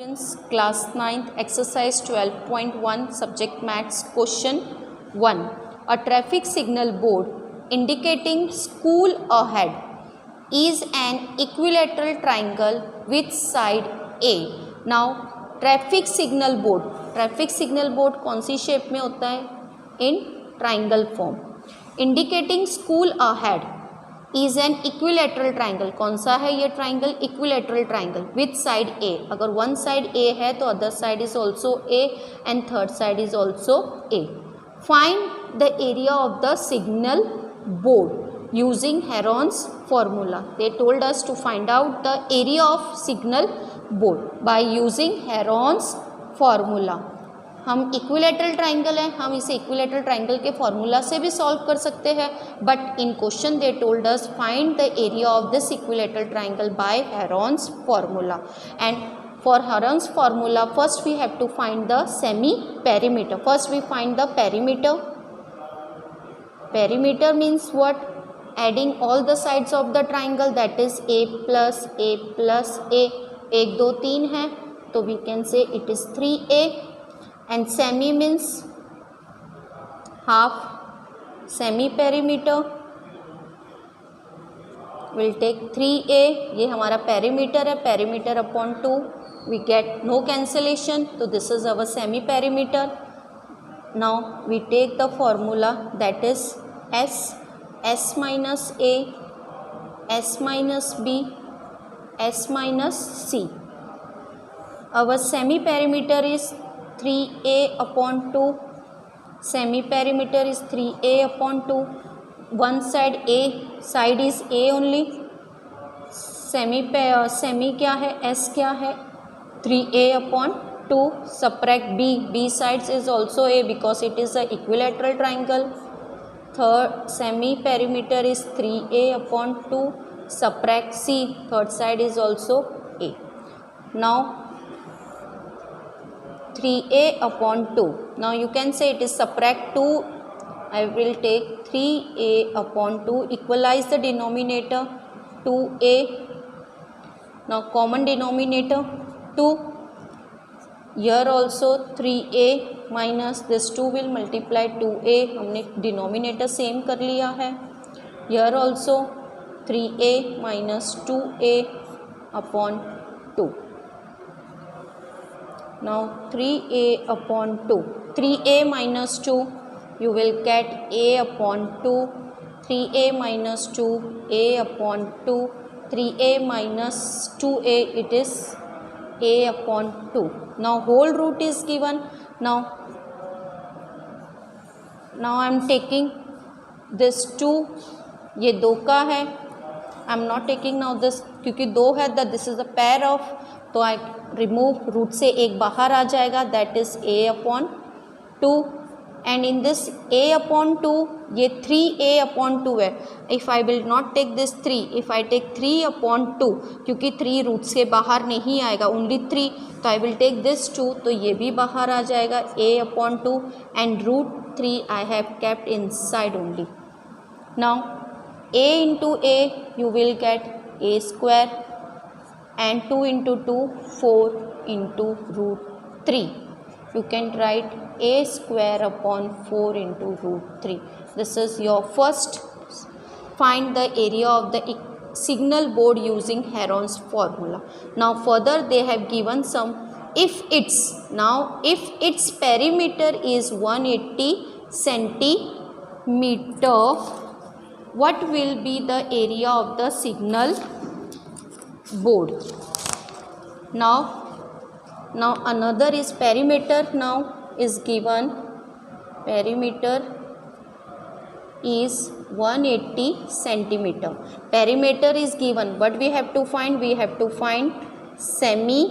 students, class 9th exercise 12.1 subject maths question 1. A traffic signal board indicating school ahead is an equilateral triangle with side A. Now traffic signal board कौन सी shape में होता है? In triangle form. Indicating school ahead is an equilateral triangle. कौन सा है ये triangle? Equilateral triangle with side A. अगर one side A है तो other side is also A and third side is also A. Find the area of the signal board using Heron's formula. They told us to find out the area of signal board by using Heron's formula. हम equilateral triangle है, हम इसे equilateral triangle के formula से भी solve कर सकते हैं, but in question they told us find the area of this equilateral triangle by Heron's formula. And for Heron's formula first we have to find the semi perimeter. First we find the perimeter. Perimeter means what? Adding all the sides of the triangle, that is a plus a plus a. 1 2 3 है तो we can say it is 3a. and semi means half. semi perimeter will take 3a. ये हमारा perimeter है, perimeter upon 2 we get no cancellation, तो this is our semi perimeter. now we take the formula that is s minus a, s minus b, s minus c. our semi perimeter is 3a upon 2. semi perimeter is 3a upon 2. one side a side is a only. semi क्या है? s क्या है? 3a upon 2. subtract b sides is also a because it is a equilateral triangle. third semi perimeter is 3a upon 2. subtract c, third side is also a. now 3a upon 2. now you can say it is subtract 2. I will take 3a upon 2. equalize the denominator 2a. now common denominator 2. here also 3a minus this 2 will multiply 2a. हमने denominator same कर लिया है. here also 3a minus 2a upon 2. now 3a upon 2. 3a minus 2 you will get a upon 2. 3a minus 2 a upon 2. 3a minus 2a it is a upon 2. now whole root is given. now I am taking this 2. ये 2 का है. I am not taking now this क्योंकि 2 है that this is a pair of, तो I remove root से एक बाहर आ जाएगा, that is a upon 2. And in this a upon 2 ये 3a अपॉन 2 है. If I will not take this 3, if I take 3 upon 2 क्योंकि 3 रूट से बाहर नहीं आएगा, ओनली 3, तो आई विल टेक दिस 2, तो ये भी बाहर आ जाएगा a upon 2 and root 3 I have kept inside only. Now a into a you will get a square and 2 into 2 4 into root 3. you can write a square upon 4 into root 3. this is your first. find the area of the signal board using Heron's formula. now further they have given some if its perimeter is 180 centimeter, what will be the area of the signal board? now another is perimeter. now is given perimeter is 180 centimeter. perimeter is given, but we have to find semi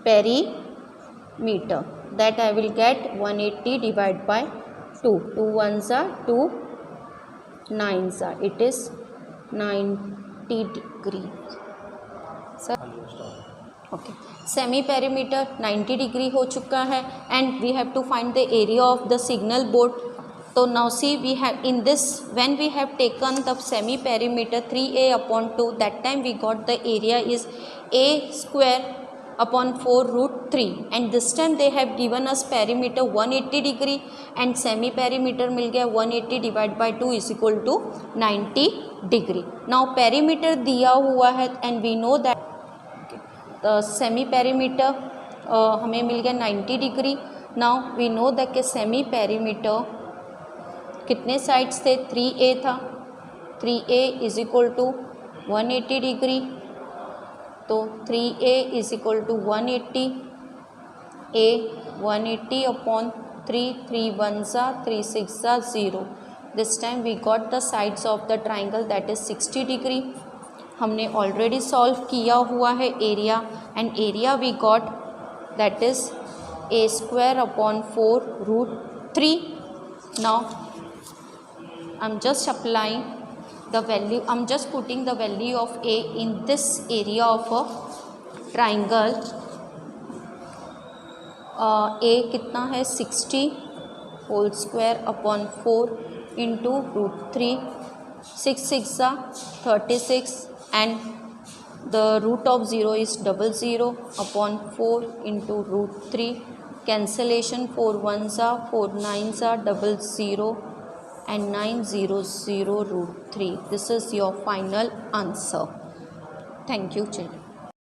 perimeter. that I will get 180 divided by 2. 2 ones are 2 9s are, it is 90 degree. Sir okay, semi perimeter 90 degree हो चुका है. And we have to find the area of the signal board. So now see, we have in this, when we have taken the semi perimeter 3a upon 2, that time we got the area is a square upon 4 root 3, and this time they have given us perimeter 180 degree and semi perimeter मिल गया 180 divide by 2 is equal to 90 degree. Now perimeter दिया हुआ है and we know that the semi perimeter हमें मिल गया 90 degree. Now we know that के semi perimeter कितने sides थे, 3a था, 3a is equal to 180 degree. तो 3a is equal to 180, a 180 upon 3 1 सा 3 6 सा 0. This time we got the sides of the triangle that is 60 degree. हमने already solve किया हुआ है area, and area we got that is a square upon 4 root 3. Now I'm just applying the value, I'm just putting the value of a in this area of a triangle. A कितना है 60 whole square upon 4 into root 3. 6 6 36 and the root of 0 is 00 upon 4 into root 3. Cancellation 4 1s are 4 9s are 00 and 900 root 3. This is your final answer. Thank you children.